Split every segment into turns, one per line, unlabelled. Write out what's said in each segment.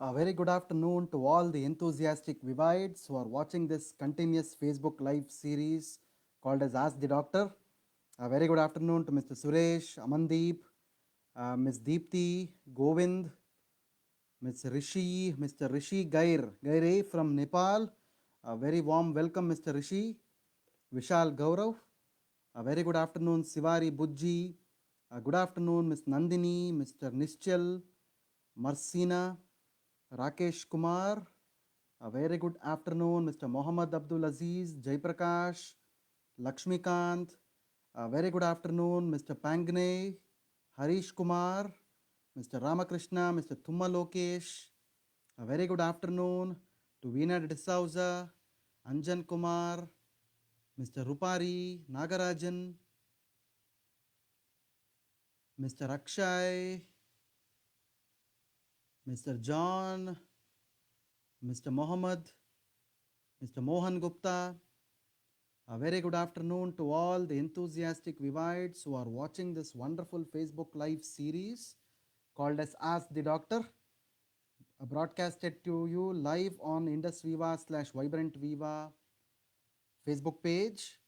A very good afternoon to all the enthusiastic Vivites who are watching this continuous Facebook live series called as Ask the Doctor. A very good afternoon to Mr. Suresh, Amandeep, Ms. Deepthi, Govind, Ms. Rishi, Mr. Rishi Gaire from Nepal. A very warm welcome, Mr. Rishi. Vishal Gaurav. A very good afternoon, Sivari Bujji. Good afternoon, Ms. Nandini, Mr. Nischal, Marsina, Rakesh Kumar. A very good afternoon, Mr. Mohammad Abdul Aziz, Jaiprakash, Lakshmikant. A very good afternoon, Mr. Pangne, Harish Kumar, Mr. Ramakrishna, Mr. Thumma Lokesh. A very good afternoon to Veena D'Souza, Anjan Kumar, Mr. Rupari, Nagarajan, Mr. Akshay, Mr. John, Mr. Mohammed, Mr. Mohan Gupta. A very good afternoon to all the enthusiastic Vivites who are watching this wonderful Facebook live series called as Ask the Doctor, broadcasted to you live on Indus Viva / Vibrant Viva Facebook page.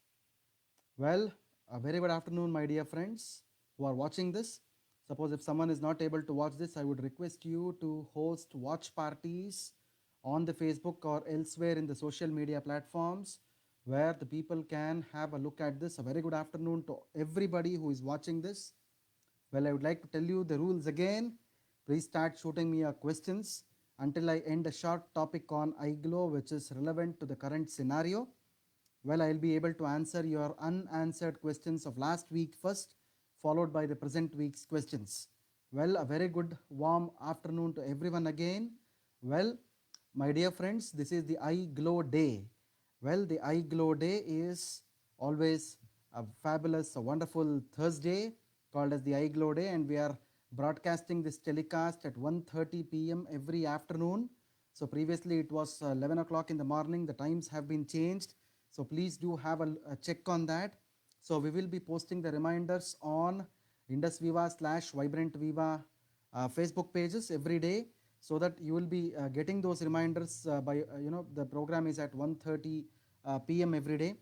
Well, a very good afternoon, my dear friends who are watching this. Suppose if someone is not able to watch this, I would request you to host watch parties on the Facebook or elsewhere in the social media platforms where the people can have a look at this. A very good afternoon to everybody who is watching this. Well, I would like to tell you the rules again. Please start shooting me your questions until I end a short topic on iGlow which is relevant to the current scenario. Well, I'll be able to answer your unanswered questions of last week first, followed by the present week's questions. Well, a very good warm afternoon to everyone again. Well, my dear friends, this is the iGlow Day. Well, the iGlow Day is always a fabulous, a wonderful Thursday called as the iGlow Day, and we are broadcasting this telecast at 1:30 p.m. every afternoon. So previously it was 11 o'clock in the morning. The times have been changed. So please do have a check on that. So we will be posting the reminders on Indus Viva / Vibrant Viva Facebook pages every day, so that you will be getting those reminders by the program is at 1:30 p.m. every day.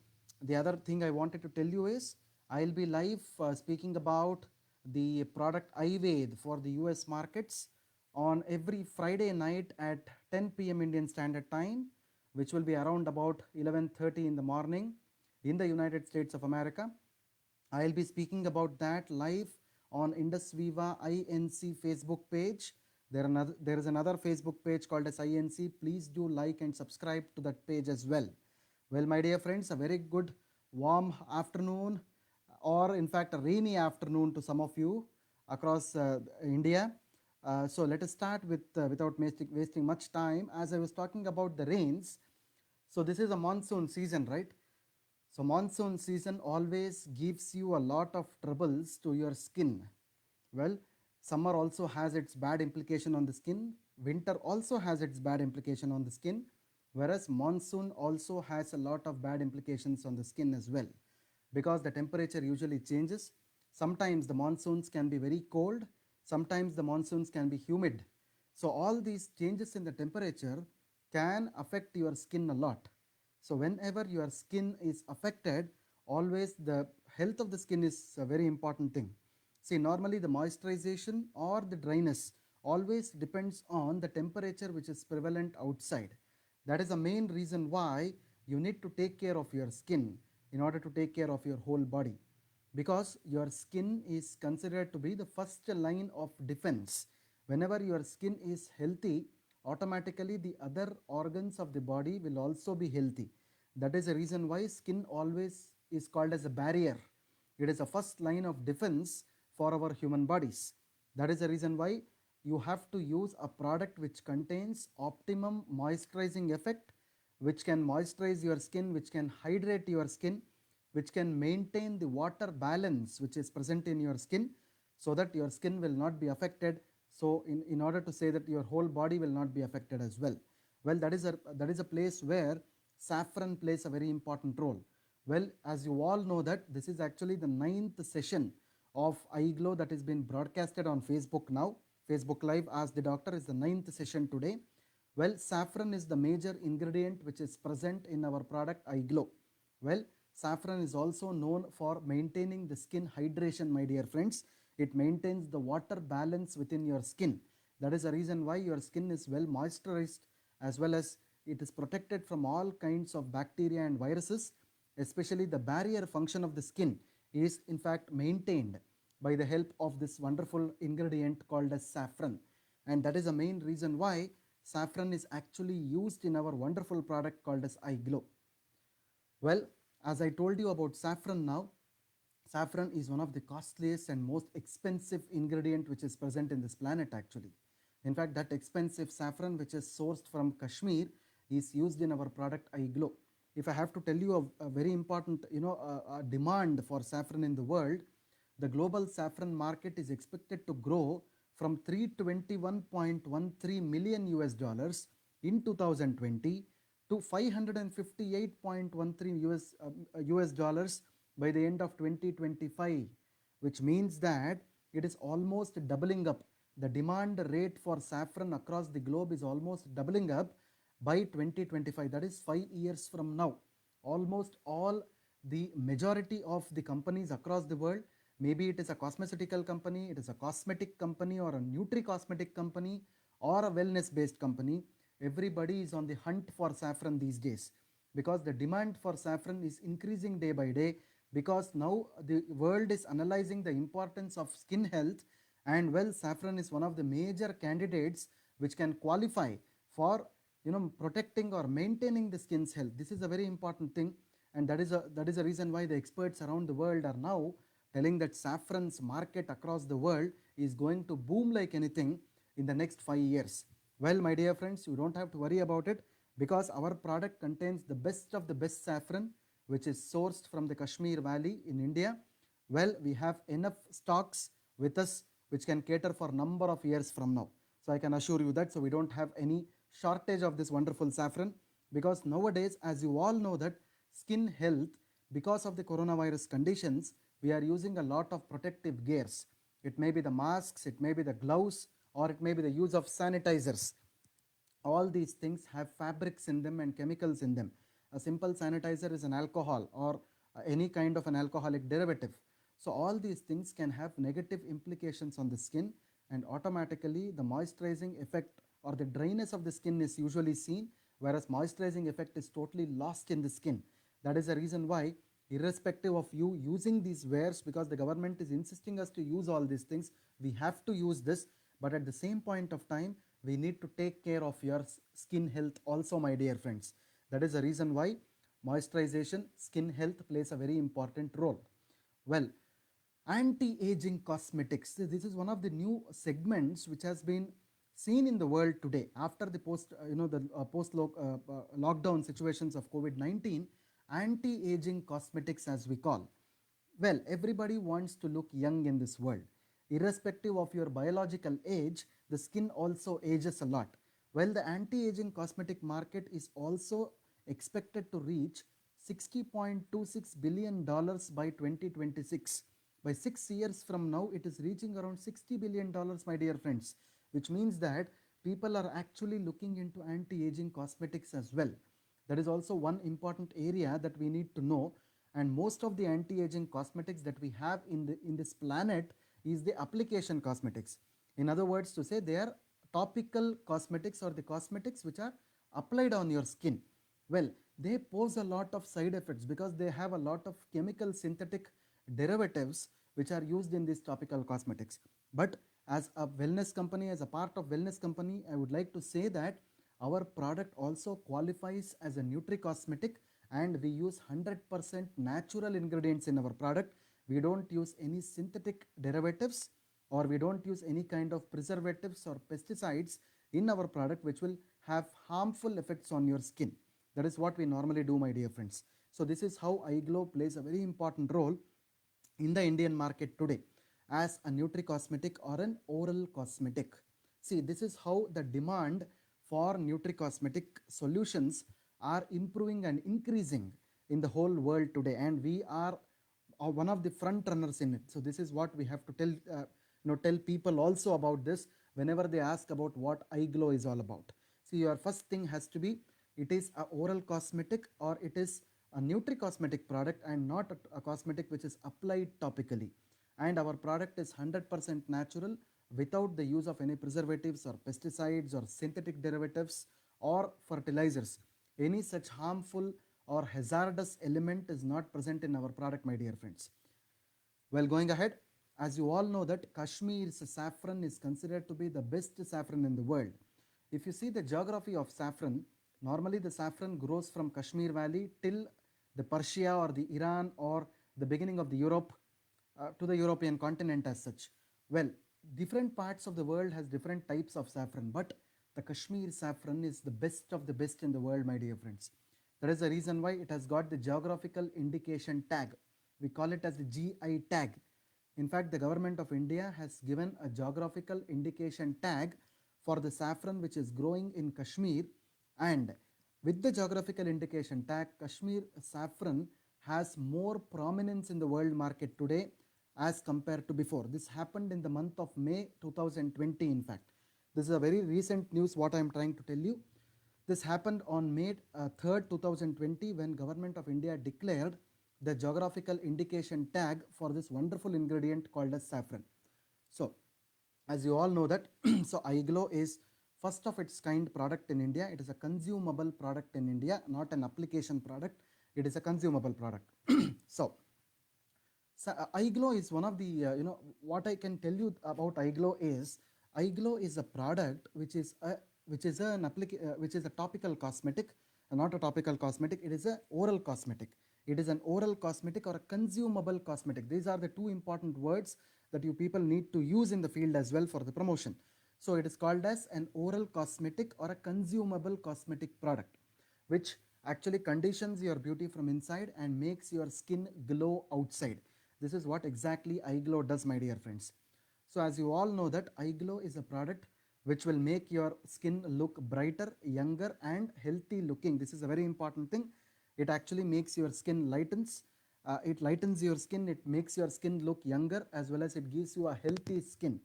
The other thing I wanted to tell you is I'll be live speaking about the product iVed for the US markets on every Friday night at 10 p.m. Indian Standard Time, which will be around about 11:30 in the morning in the United States of America. I'll be speaking about that live on Indus Viva INC Facebook page. There is another Facebook page called as INC. Please do like and subscribe to that page as well. Well, my dear friends, a very good warm afternoon, or in fact a rainy afternoon to some of you across India. So let us start with without wasting much time. As I was talking about the rains, so this is a monsoon season, right? So monsoon season always gives you a lot of troubles to your skin. Well, summer also has its bad implication on the skin. Winter also has its bad implication on the skin. Whereas monsoon also has a lot of bad implications on the skin as well, because the temperature usually changes. Sometimes the monsoons can be very cold. Sometimes the monsoons can be humid. So all these changes in the temperature can affect your skin a lot. So whenever your skin is affected, always the health of the skin is a very important thing. See, normally the moisturization or the dryness always depends on the temperature which is prevalent outside. That is the main reason why you need to take care of your skin in order to take care of your whole body, because your skin is considered to be the first line of defense. Whenever your skin is healthy, automatically the other organs of the body will also be healthy. That is the reason why skin always is called as a barrier. It is a first line of defense for our human bodies. That is the reason why you have to use a product which contains optimum moisturizing effect, which can moisturize your skin, which can hydrate your skin, which can maintain the water balance which is present in your skin, so that your skin will not be affected. So in order to say that your whole body will not be affected as well. Well, that is a place where saffron plays a very important role. Well, as you all know that this is actually the 9th session of iGlow that has been broadcasted on Facebook now Facebook Live Ask the Doctor is the 9th session today. Well, saffron is the major ingredient which is present in our product iGlow. Well, saffron is also known for maintaining the skin hydration, my dear friends. It maintains the water balance within your skin. That is the reason why your skin is well moisturized, as well as it is protected from all kinds of bacteria and viruses. Especially the barrier function of the skin is in fact maintained by the help of this wonderful ingredient called as saffron. And that is the main reason why saffron is actually used in our wonderful product called as iGlow. Well, as I told you about saffron now, saffron is one of the costliest and most expensive ingredient which is present in this planet actually. In fact, that expensive saffron which is sourced from Kashmir is used in our product iGlow. If I have to tell you a very important demand for saffron in the world, the global saffron market is expected to grow from 321.13 million US dollars in 2020 to 558.13 US dollars by the end of 2025, which means that it is almost doubling up. The demand rate for saffron across the globe is almost doubling up by 2025. That is 5 years from now. Almost all the majority of the companies across the world, maybe it is a cosmeceutical company, it is a cosmetic company, or a nutri-cosmetic company, or a wellness-based company, everybody is on the hunt for saffron these days, because the demand for saffron is increasing day by day, because now the world is analyzing the importance of skin health, and well, saffron is one of the major candidates which can qualify for protecting or maintaining the skin's health. This is a very important thing, and that is a reason why the experts around the world are now telling that saffron's market across the world is going to boom like anything in the next 5 years. Well, my dear friends, you don't have to worry about it, because our product contains the best of the best saffron which is sourced from the Kashmir Valley in India. Well, we have enough stocks with us which can cater for number of years from now. So I can assure you that, so we don't have any shortage of this wonderful saffron, because nowadays, as you all know, that skin health, because of the coronavirus conditions, we are using a lot of protective gears. It may be the masks, it may be the gloves, or it may be the use of sanitizers. All these things have fabrics in them and chemicals in them. A simple sanitizer is an alcohol, or any kind of an alcoholic derivative. So all these things can have negative implications on the skin, and automatically the moisturizing effect or the dryness of the skin is usually seen, whereas moisturizing effect is totally lost in the skin. That is the reason why, irrespective of you using these wares, because the government is insisting us to use all these things, we have to use this, but at the same point of time, we need to take care of your skin health also, my dear friends. That is the reason why moisturization, skin health plays a very important role. Well, anti-aging cosmetics, this is one of the new segments which has been seen in the world today after the post lockdown situations of COVID-19. Anti-aging cosmetics, as we call, well, everybody wants to look young in this world. Irrespective of your biological age, the skin also ages a lot. Well, the anti-aging cosmetic market is also expected to reach $60.26 billion by 2026. By 6 years from now, it is reaching around $60 billion, my dear friends, which means that people are actually looking into anti-aging cosmetics as well. That is also one important area that we need to know. And most of the anti-aging cosmetics that we have in this planet is the application cosmetics. In other words, to say, they are topical cosmetics, or the cosmetics which are applied on your skin. Well, they pose a lot of side effects because they have a lot of chemical synthetic derivatives which are used in these topical cosmetics. But as a wellness company, as a part of wellness company, I would like to say that our product also qualifies as a nutri-cosmetic, and we use 100% natural ingredients in our product. We don't use any synthetic derivatives, or we don't use any kind of preservatives or pesticides in our product which will have harmful effects on your skin. That is what we normally do, my dear friends. So this is how iGlow plays a very important role in the Indian market today as a nutri-cosmetic or an oral cosmetic. See, this is how the demand for nutri-cosmetic solutions are improving and increasing in the whole world today, and we are one of the front runners in it. So this is what we have to tell tell people also about this. whenever they ask about what eye glow is all about. See, your first thing has to be it is a oral cosmetic or it is a nutri-cosmetic product and not a cosmetic which is applied topically. And our product is 100% natural without the use of any preservatives or pesticides or synthetic derivatives or fertilizers. Any such harmful or hazardous element is not present in our product, my dear friends. Well, going ahead, as you all know that Kashmir's saffron is considered to be the best saffron in the world. If you see the geography of saffron, normally the saffron grows from Kashmir Valley till the Persia or the Iran or the beginning of the Europe to the European continent as such. Well, different parts of the world has different types of saffron, but the Kashmir saffron is the best of the best in the world, my dear friends. That is the reason why it has got the geographical indication tag. We call it as the GI tag. In fact, the government of India has given a geographical indication tag for the saffron which is growing in Kashmir, and with the geographical indication tag, Kashmir saffron has more prominence in the world market today as compared to before. This happened in the month of May 2020, in fact. This is a very recent news what I am trying to tell you. This happened on May 3rd, 2020 when Government of India declared the geographical indication tag for this wonderful ingredient called as saffron. So, as you all know that, so iGlow is first of its kind product in India. It is a consumable product in India, not an application product. It is a consumable product. So iGlow is one of the, what I can tell you about iGlow is a product which is a topical cosmetic, not a topical cosmetic. It is a oral cosmetic. It is an oral cosmetic or a consumable cosmetic. These are the two important words that you people need to use in the field as well for the promotion. So it is called as an oral cosmetic or a consumable cosmetic product, which actually conditions your beauty from inside and makes your skin glow outside. This is what exactly iGlow does, my dear friends. So as you all know that iGlow is a product which will make your skin look brighter, younger and healthy looking. This is a very important thing. It actually makes your skin lightens. It lightens your skin. It makes your skin look younger as well as it gives you a healthy skin.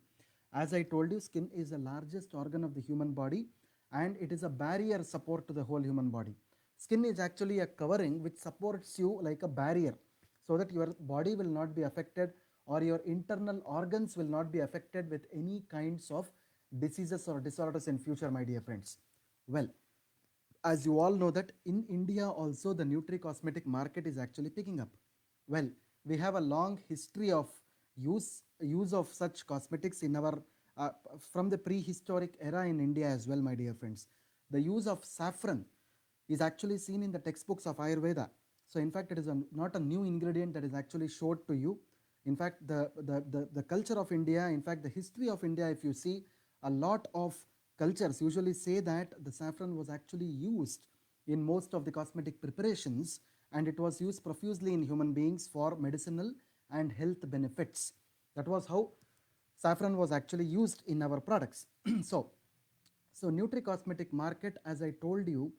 As I told you, skin is the largest organ of the human body and it is a barrier support to the whole human body. Skin is actually a covering which supports you like a barrier so that your body will not be affected or your internal organs will not be affected with any kinds of diseases or disorders in future, my dear friends. Well, as you all know that in India also the nutri-cosmetic market is actually picking up. Well, we have a long history of use of such cosmetics in our from the prehistoric era in India as well, my dear friends. The use of saffron is actually seen in the textbooks of Ayurveda. So in fact, it is not a new ingredient that is actually showed to you. In fact, the culture of India, in fact, the history of India, if you see, a lot of cultures usually say that the saffron was actually used in most of the cosmetic preparations and it was used profusely in human beings for medicinal and health benefits. That was how saffron was actually used in our products. So nutri-cosmetic market, as I told you,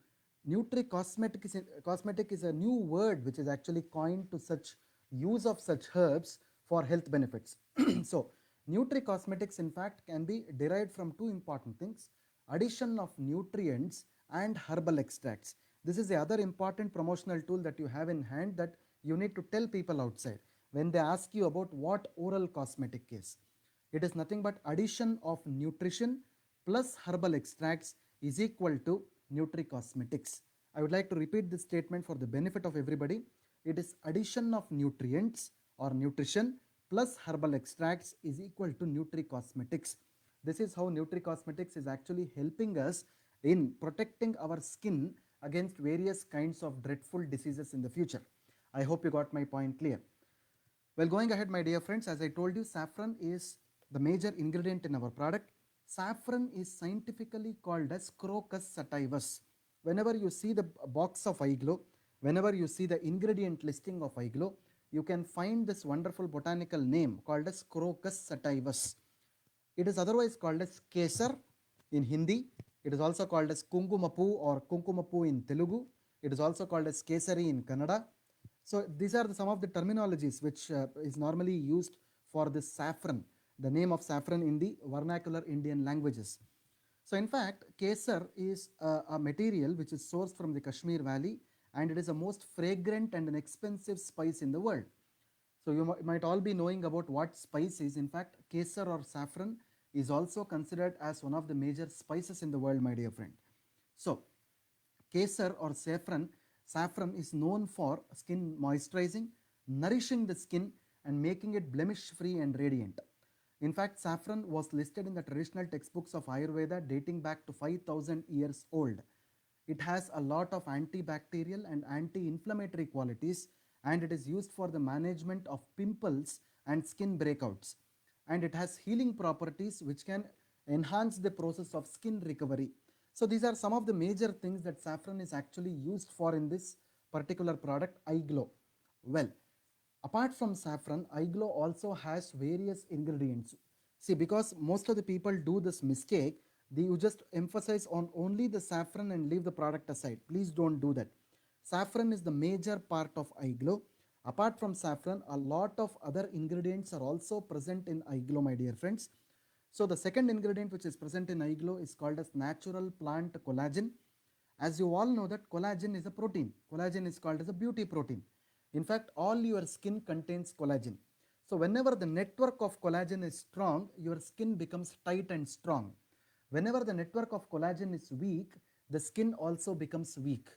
cosmetic is a new word which is actually coined to such use of such herbs for health benefits. So nutri-cosmetics in fact can be derived from two important things: addition of nutrients and herbal extracts. This is the other important promotional tool that you have in hand that you need to tell people outside when they ask you about what oral cosmetic is. It is nothing but addition of nutrition plus herbal extracts is equal to nutri-cosmetics. I would like to repeat this statement for the benefit of everybody. It is addition of nutrients or nutrition plus herbal extracts is equal to nutri-cosmetics. This is how nutri-cosmetics is actually helping us in protecting our skin against various kinds of dreadful diseases in the future. I hope you got my point clear. Well, going ahead, my dear friends, as I told you, saffron is the major ingredient in our product. Saffron is scientifically called as Crocus sativus. Whenever you see the box of iGlow, whenever you see the ingredient listing of iGlow, you can find this wonderful botanical name called as Crocus sativus. It is otherwise called as Kesar in Hindi. It is also called as Kunkumapu or Kunkumapu in Telugu. It is also called as Kesari in Kannada. So these are some of the terminologies which is normally used for this saffron. the name of saffron in the vernacular Indian languages. So in fact, kesar is a material which is sourced from the Kashmir Valley, and it is the most fragrant and an expensive spice in the world. So you might all be knowing about what spice is. In fact, kesar or saffron is also considered as one of the major spices in the world, my dear friend. So kesar or saffron is known for skin moisturizing, nourishing the skin, and making it blemish free and radiant. In fact, saffron was listed in the traditional textbooks of Ayurveda dating back to 5000 years old. It has a lot of antibacterial and anti-inflammatory qualities, and it is used for the management of pimples and skin breakouts. And it has healing properties which can enhance the process of skin recovery. So these are some of the major things that saffron is actually used for in this particular product, iGlow. Well, apart from saffron, iGlow also has various ingredients. See, because most of the people do this mistake, you just emphasize on only the saffron and leave the product aside. Please don't do that. Saffron is the major part of iGlow. Apart from saffron, a lot of other ingredients are also present in iGlow, my dear friends. So the second ingredient which is present in iGlow is called as natural plant collagen. As you all know that collagen is a protein. Collagen is called as a beauty protein. In fact, all your skin contains collagen. So whenever the network of collagen is strong, your skin becomes tight and strong. Whenever the network of collagen is weak, the skin also becomes weak.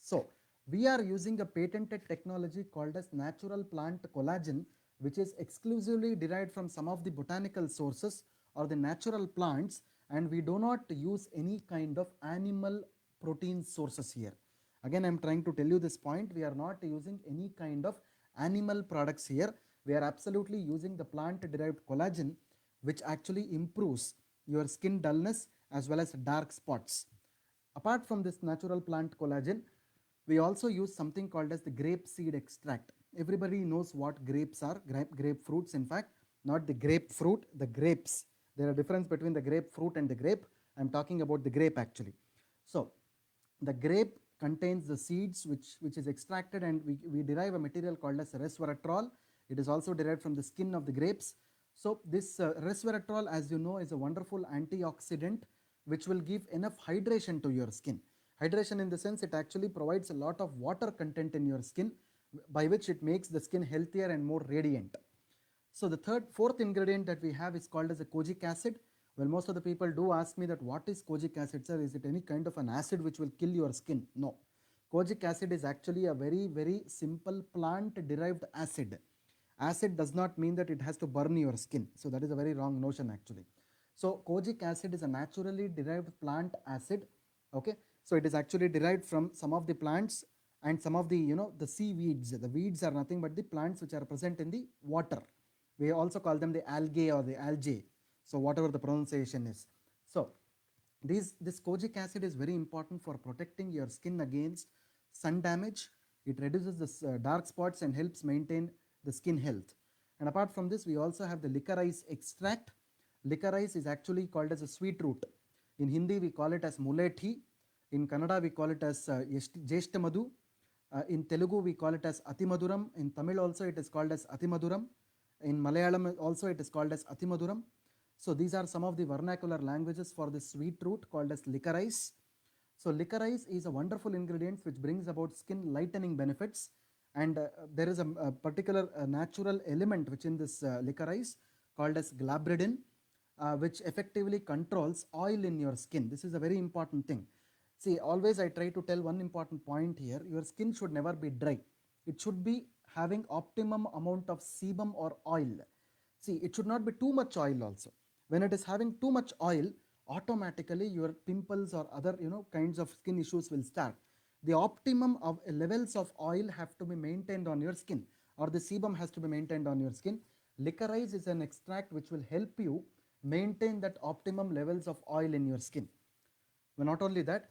So we are using a patented technology called as natural plant collagen, which is exclusively derived from some of the botanical sources or the natural plants, and we do not use any kind of animal protein sources here. Again, I am trying to tell you this point. We are not using any kind of animal products here. We are absolutely using the plant derived collagen, which actually improves your skin dullness as well as dark spots. Apart from this natural plant collagen, we also use something called as the grape seed extract. Everybody knows what grapes are, grapefruits in fact, not the grapefruit, the grapes. There are difference between the grapefruit and the grape. I am talking about the grape actually. So the grape contains the seeds which is extracted, and we derive a material called as resveratrol. It is also derived from the skin of the grapes. So this resveratrol, as you know, is a wonderful antioxidant which will give enough hydration to your skin. Hydration in the sense it actually provides a lot of water content in your skin, by which it makes the skin healthier and more radiant. So the fourth ingredient that we have is called as a kojic acid. Well, most of the people do ask me that what is kojic acid, sir? Is it any kind of an acid which will kill your skin? No. Kojic acid is actually a very, very simple plant derived acid. Acid does not mean that it has to burn your skin. So that is a very wrong notion actually. So kojic acid is a naturally derived plant acid. Okay. So it is actually derived from some of the plants and some of the, the seaweeds. The weeds are nothing but the plants which are present in the water. We also call them the algae or the algae. So whatever the pronunciation is. So this kojic acid is very important for protecting your skin against sun damage. It reduces the dark spots and helps maintain the skin health. And apart from this, we also have the licorice extract. Licorice is actually called as a sweet root. In Hindi, we call it as mulethi. In Kannada, we call it as Jeshtamadu. In Telugu, we call it as Atimaduram. In Tamil also, it is called as Atimaduram. In Malayalam also, it is called as Atimaduram. So these are some of the vernacular languages for this sweet root called as licorice. So licorice is a wonderful ingredient which brings about skin lightening benefits, and there is a particular natural element which in this licorice called as glabridin, which effectively controls oil in your skin. This is a very important thing. See, always I try to tell one important point here. Your skin should never be dry. It should be having optimum amount of sebum or oil. See, it should not be too much oil also. When it is having too much oil, automatically your pimples or other kinds of skin issues will start. The optimum of levels of oil have to be maintained on your skin, or the sebum has to be maintained on your skin. Licorice is an extract which will help you maintain that optimum levels of oil in your skin. Well, not only that,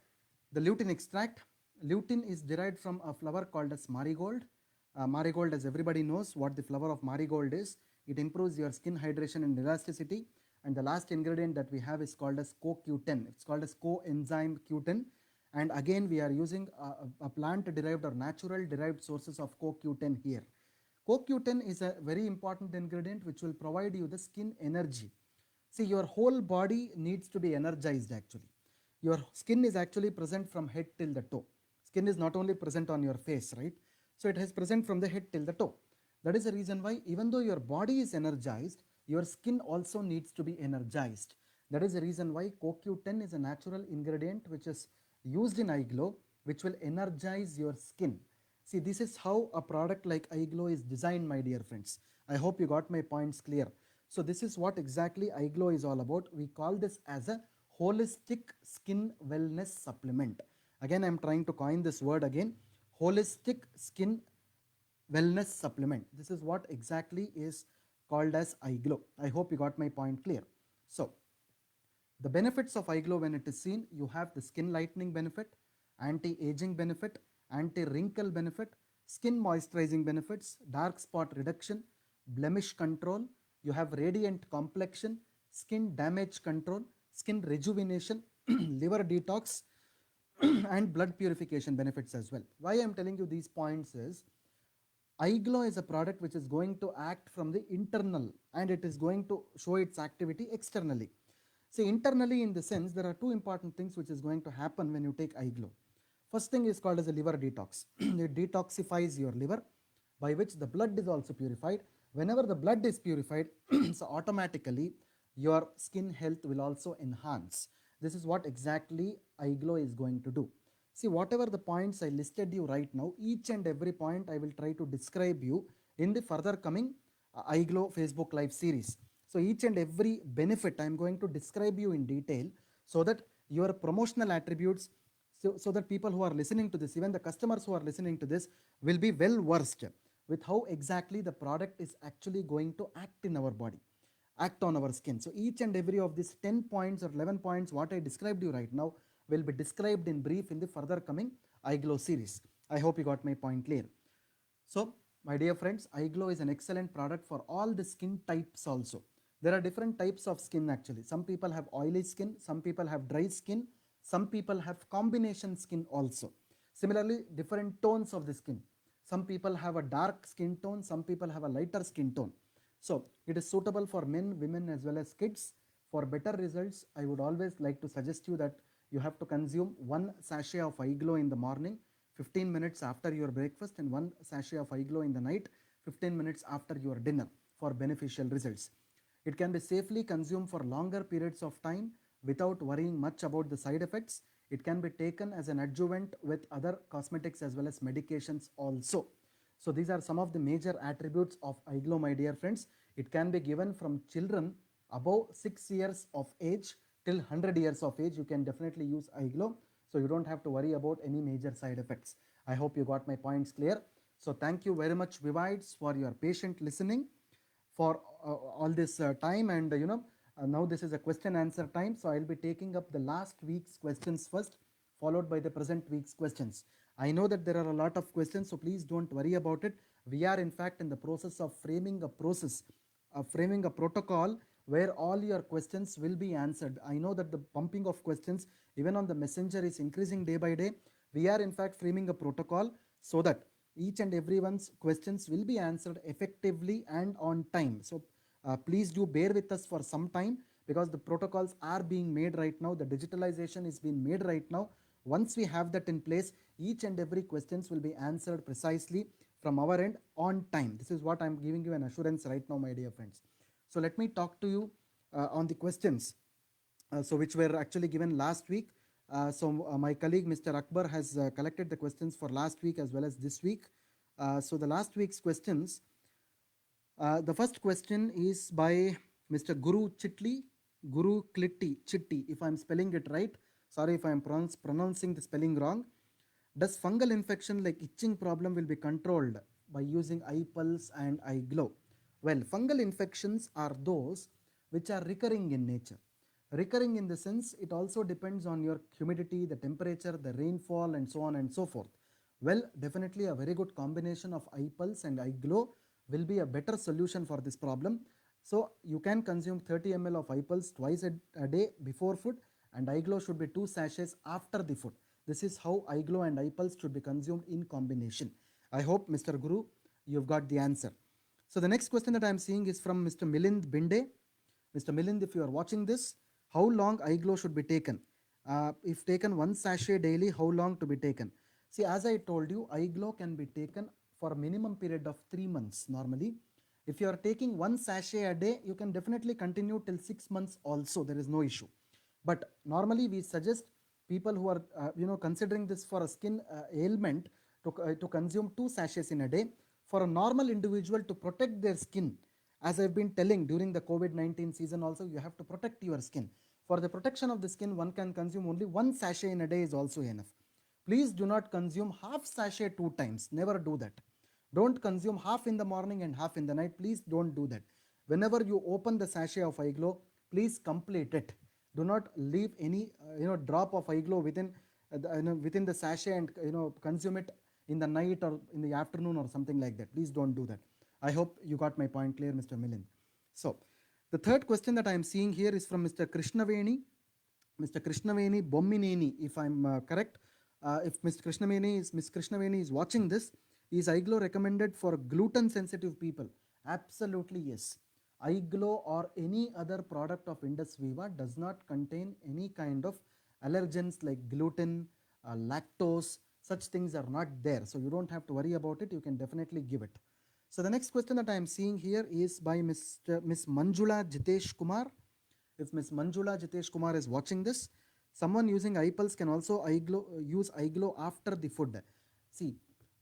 the lutein extract. Lutein is derived from a flower called as marigold. Marigold, as everybody knows what the flower of marigold is, it improves your skin hydration and elasticity. And the last ingredient that we have is called as CoQ10. It's called as coenzyme Q10. And again, we are using a plant derived or natural derived sources of CoQ10 here. CoQ10 is a very important ingredient which will provide you the skin energy. See, your whole body needs to be energized actually. Your skin is actually present from head till the toe. Skin is not only present on your face, right? So it is present from the head till the toe. That is the reason why even though your body is energized, your skin also needs to be energized. That is the reason why CoQ10 is a natural ingredient which is used in eye glow, which will energize your skin. See, this is how a product like eye glow is designed, my dear friends. I hope you got my points clear. So this is what exactly eye glow is all about. We call this as a holistic skin wellness supplement. Again, I am trying to coin this word again. Holistic skin wellness supplement. This is what exactly is called as eye glow. I hope you got my point clear. So the benefits of eye glow when it is seen, you have the skin lightening benefit, anti-aging benefit, anti-wrinkle benefit, skin moisturizing benefits, dark spot reduction, blemish control, you have radiant complexion, skin damage control, skin rejuvenation, liver detox, and blood purification benefits as well. Why I am telling you these points is, eye glow is a product which is going to act from the internal and it is going to show its activity externally. See, internally in the sense, there are two important things which is going to happen when you take eye glow. First thing is called as a liver detox. It detoxifies your liver, by which the blood is also purified. Whenever the blood is purified, so automatically your skin health will also enhance. This is what exactly eye glow is going to do. See, whatever the points I listed you right now, each and every point I will try to describe you in the further coming eye glow Facebook live series. So each and every benefit I am going to describe you in detail, so that your promotional attributes, so that people who are listening to this, even the customers who are listening to this, will be well versed with how exactly the product is actually going to act in our body, act on our skin. So each and every of these 10 points or 11 points what I described you right now will be described in brief in the further coming eye glow series. I hope you got my point clear. So my dear friends, eye glow is an excellent product for all the skin types also. There are different types of skin actually. Some people have oily skin, some people have dry skin, some people have combination skin also. Similarly, different tones of the skin. Some people have a dark skin tone, some people have a lighter skin tone. So it is suitable for men, women as well as kids. For better results, I would always like to suggest you that you have to consume one sachet of eye glow in the morning, 15 minutes after your breakfast, and one sachet of eye glow in the night, 15 minutes after your dinner, for beneficial results. It can be safely consumed for longer periods of time without worrying much about the side effects. It can be taken as an adjuvant with other cosmetics as well as medications also. So these are some of the major attributes of eye glow, my dear friends. It can be given from children above 6 years of age till 100 years of age. You can definitely use eye glow, so you don't have to worry about any major side effects. I hope you got my points clear. So thank you very much, Vivides, for your patient listening for all this time. And now this is a question answer time, so I'll be taking up the last week's questions first, followed by the present week's questions. I know that there are a lot of questions, so please don't worry about it. We are in fact in the process of framing a protocol where all your questions will be answered. I know that the pumping of questions even on the messenger is increasing day by day. We are in fact framing a protocol so that each and everyone's questions will be answered effectively and on time. So please do bear with us for some time, because the protocols are being made right now, the digitalization is being made right now. Once we have that in place, each and every questions will be answered precisely from our end on time. This is what I'm giving you an assurance right now, my dear friends. So let me talk to you on the questions which were actually given last week. My colleague Mr. Akbar has collected the questions for last week as well as this week. So the last week's questions, the first question is by Mr. Guru Chitli, Guru Klitti, Chitti, if I'm spelling it right. Sorry if I'm pronouncing the spelling wrong. Does fungal infection like itching problem will be controlled by using eye pulse and eye glow? Well, fungal infections are those which are recurring in nature. Recurring in the sense, it also depends on your humidity, the temperature, the rainfall, and so on and so forth. Well, definitely a very good combination of eye pulse and eye glow will be a better solution for this problem. So you can consume 30 ml of eye pulse twice a day before food, and eye glow should be 2 sachets after the food. This is how eye glow and eye pulse should be consumed in combination. I hope, Mr. Guru, you've got the answer. So the next question that I'm seeing is from Mr. Milind Binde. Mr. Milind, if you are watching this, how long eye glow should be taken? If taken one sachet daily, how long to be taken? See, as I told you, eye glow can be taken for a minimum period of 3 months normally. If you are taking one sachet a day, you can definitely continue till 6 months also. There is no issue. But normally we suggest people who are considering this for a skin ailment to consume 2 sachets in a day. For a normal individual to protect their skin, as I've been telling during the COVID-19 season also, you have to protect your skin. For the protection of the skin, one can consume only one sachet in a day is also enough. Please do not consume half sachet 2 times. Never do that. Don't consume half in the morning and half in the night. Please don't do that. Whenever you open the sachet of eye glow, please complete it. Do not leave any drop of eye glow within the sachet and consume it in the night or in the afternoon or something like that. Please don't do that. I hope you got my point clear, Mr. Milind. So the third question that I am seeing here is from Mr. Krishnaveni. Mr. Krishnaveni Bommineni, if I'm correct. If Miss Krishnaveni is watching this, is eye glow recommended for gluten sensitive people? Absolutely yes. Eye glow or any other product of Indus Viva does not contain any kind of allergens like gluten, lactose. Such things are not there, so you don't have to worry about it. You can definitely give it. So the next question that I am seeing here is by Miss Manjula Jitesh Kumar. If Miss Manjula Jitesh Kumar is watching this, someone using eye pulse can also use eye glow after the food. See,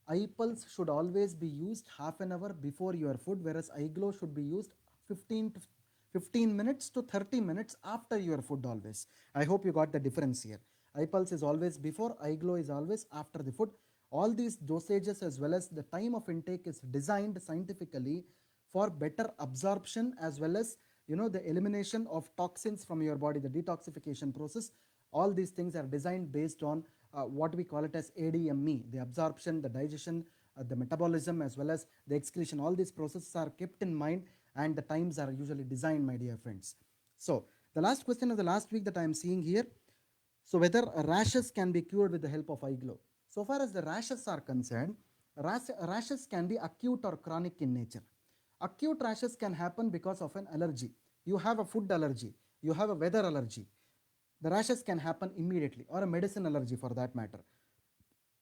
eye pulse should always be used half an hour before your food, whereas eye glow should be used 15 minutes to 30 minutes after your food always. I hope you got the difference here. Eye pulse is always before, eye glow is always after the food. All these dosages as well as the time of intake is designed scientifically for better absorption as well as the elimination of toxins from your body, the detoxification process. All these things are designed based on what we call it as ADME, the absorption, the digestion, the metabolism as well as the excretion. All these processes are kept in mind and the times are usually designed, my dear friends. So the last question of the last week that I am seeing here, so whether rashes can be cured with the help of eye glow. So far as the rashes are concerned, rashes can be acute or chronic in nature. Acute rashes can happen because of an allergy. You have a food allergy, you have a weather allergy. The rashes can happen immediately, or a medicine allergy for that matter.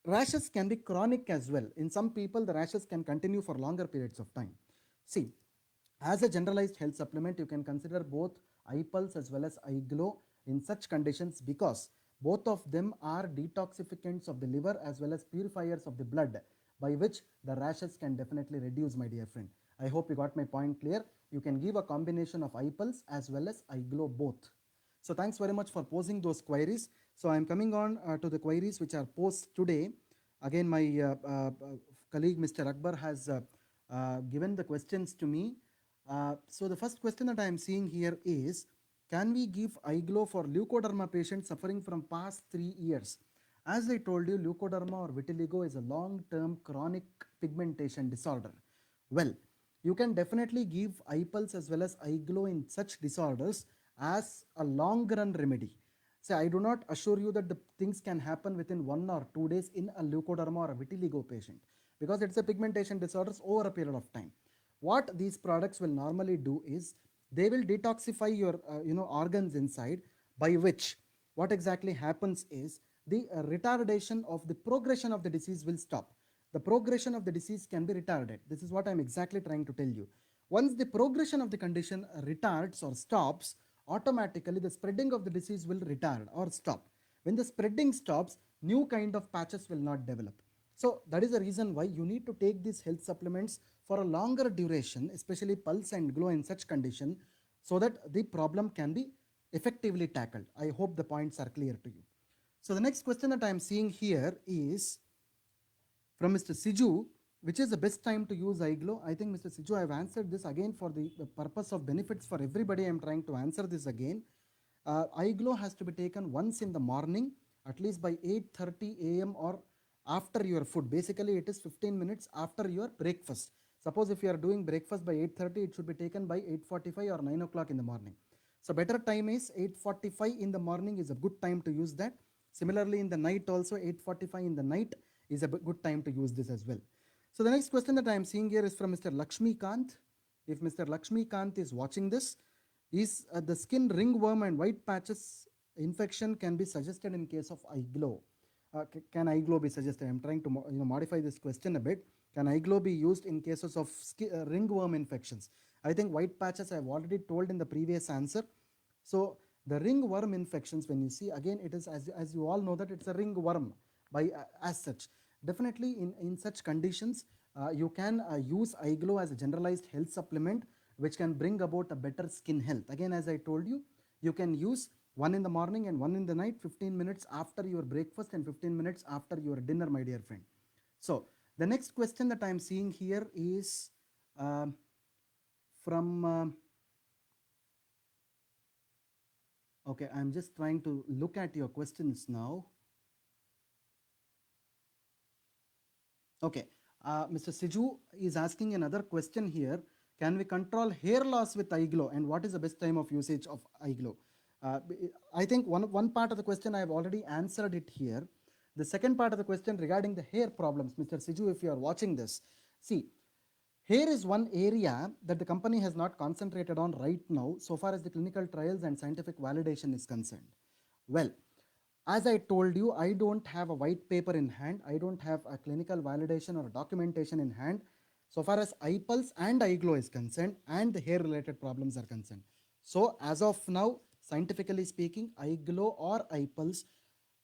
Rashes can be chronic as well. In some people, the rashes can continue for longer periods of time. See, as a generalized health supplement, you can consider both eye pulse as well as eye glow in such conditions because both of them are detoxificants of the liver as well as purifiers of the blood, by which the rashes can definitely reduce, my dear friend. I hope you got my point clear. You can give a combination of eye pulse as well as eye glow both. So thanks very much for posing those queries. So I'm coming on to the queries which are posed today. Again, my colleague Mr. Akbar has given the questions to me. So the first question that I am seeing here is, can we give eye glow for leukoderma patients suffering from past 3 years? As I told you, leukoderma or vitiligo is a long-term chronic pigmentation disorder. Well, you can definitely give eye pulse as well as eye glow in such disorders as a long-run remedy. So I do not assure you that the things can happen within 1 or 2 days in a leukoderma or a vitiligo patient, because it's a pigmentation disorders over a period of time. What these products will normally do is they will detoxify your organs inside, by which what exactly happens is the retardation of the progression of the disease will stop. The progression of the disease can be retarded. This is what I'm exactly trying to tell you. Once the progression of the condition retards or stops, automatically the spreading of the disease will retard or stop. When the spreading stops, new kind of patches will not develop. So that is the reason why you need to take these health supplements for a longer duration, especially pulse and glow in such condition, so that the problem can be effectively tackled. I hope the points are clear to you. So the next question that I am seeing here is from Mr. Siju, which is the best time to use eye glow? I think Mr. Siju, I have answered this again for the purpose of benefits for everybody. I am trying to answer this again. Eye glow has to be taken once in the morning, at least by 8:30 a.m. or after your food. Basically, it is 15 minutes after your breakfast. Suppose if you are doing breakfast by 8:30, it should be taken by 8:45 or 9 o'clock in the morning. So better time is 8:45 in the morning is a good time to use that. Similarly, in the night also 8:45 in the night is a good time to use this as well. So the next question that I am seeing here is from Mr. Lakshmi Kant. If Mr. Lakshmi Kant is watching this, is the skin ringworm and white patches infection can be suggested in case of eye glow? Can eye glow be suggested? I'm trying to modify this question a bit. Can eye glow be used in cases of ringworm infections? I think white patches I've already told in the previous answer. So the ringworm infections, when you see, again, it is as you all know that it's a ringworm by as such. Definitely in such conditions, you can use eye glow as a generalized health supplement which can bring about a better skin health. Again, as I told you, you can use one in the morning and one in the night, 15 minutes after your breakfast and 15 minutes after your dinner, my dear friend. So the next question that I am seeing here is from okay, I'm just trying to look at your questions now. Okay, Mr. Siju is asking another question here. Can we control hair loss with eye glow, and what is the best time of usage of eye glow? I think one part of the question I have already answered it here. The second part of the question regarding the hair problems, Mr. Siju, if you are watching this, see, hair is one area that the company has not concentrated on right now so far as the clinical trials and scientific validation is concerned. Well, as I told you, I don't have a white paper in hand. I don't have a clinical validation or documentation in hand so far as eye pulse and eye glow is concerned and the hair related problems are concerned. So as of now, scientifically speaking, eye glow or eye pulse,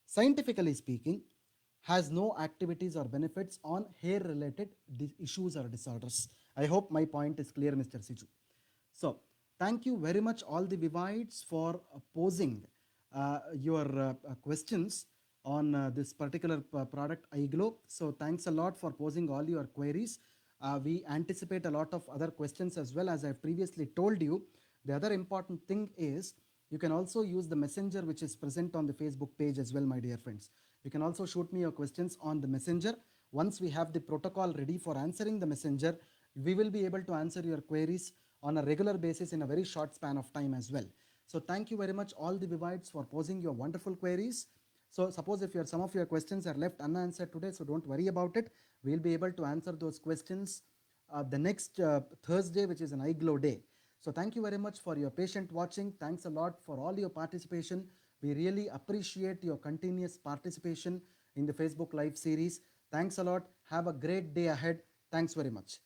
scientifically speaking, has no activities or benefits on hair related issues or disorders. I hope my point is clear, Mr. Siju. So thank you very much all the Vivites for posing your questions on this particular product iGlow. So thanks a lot for posing all your queries. We anticipate a lot of other questions as well. As I previously told you, the other important thing is you can also use the messenger which is present on the Facebook page as well, my dear friends. You can also shoot me your questions on the messenger. Once we have the protocol ready for answering the messenger, we will be able to answer your queries on a regular basis in a very short span of time as well. So thank you very much all the Vivites for posing your wonderful queries. So suppose if some of your questions are left unanswered today, so don't worry about it. We'll be able to answer those questions the next Thursday, which is an iGlow day. So thank you very much for your patient watching. Thanks a lot for all your participation. We really appreciate your continuous participation in the Facebook Live series. Thanks a lot. Have a great day ahead. Thanks very much.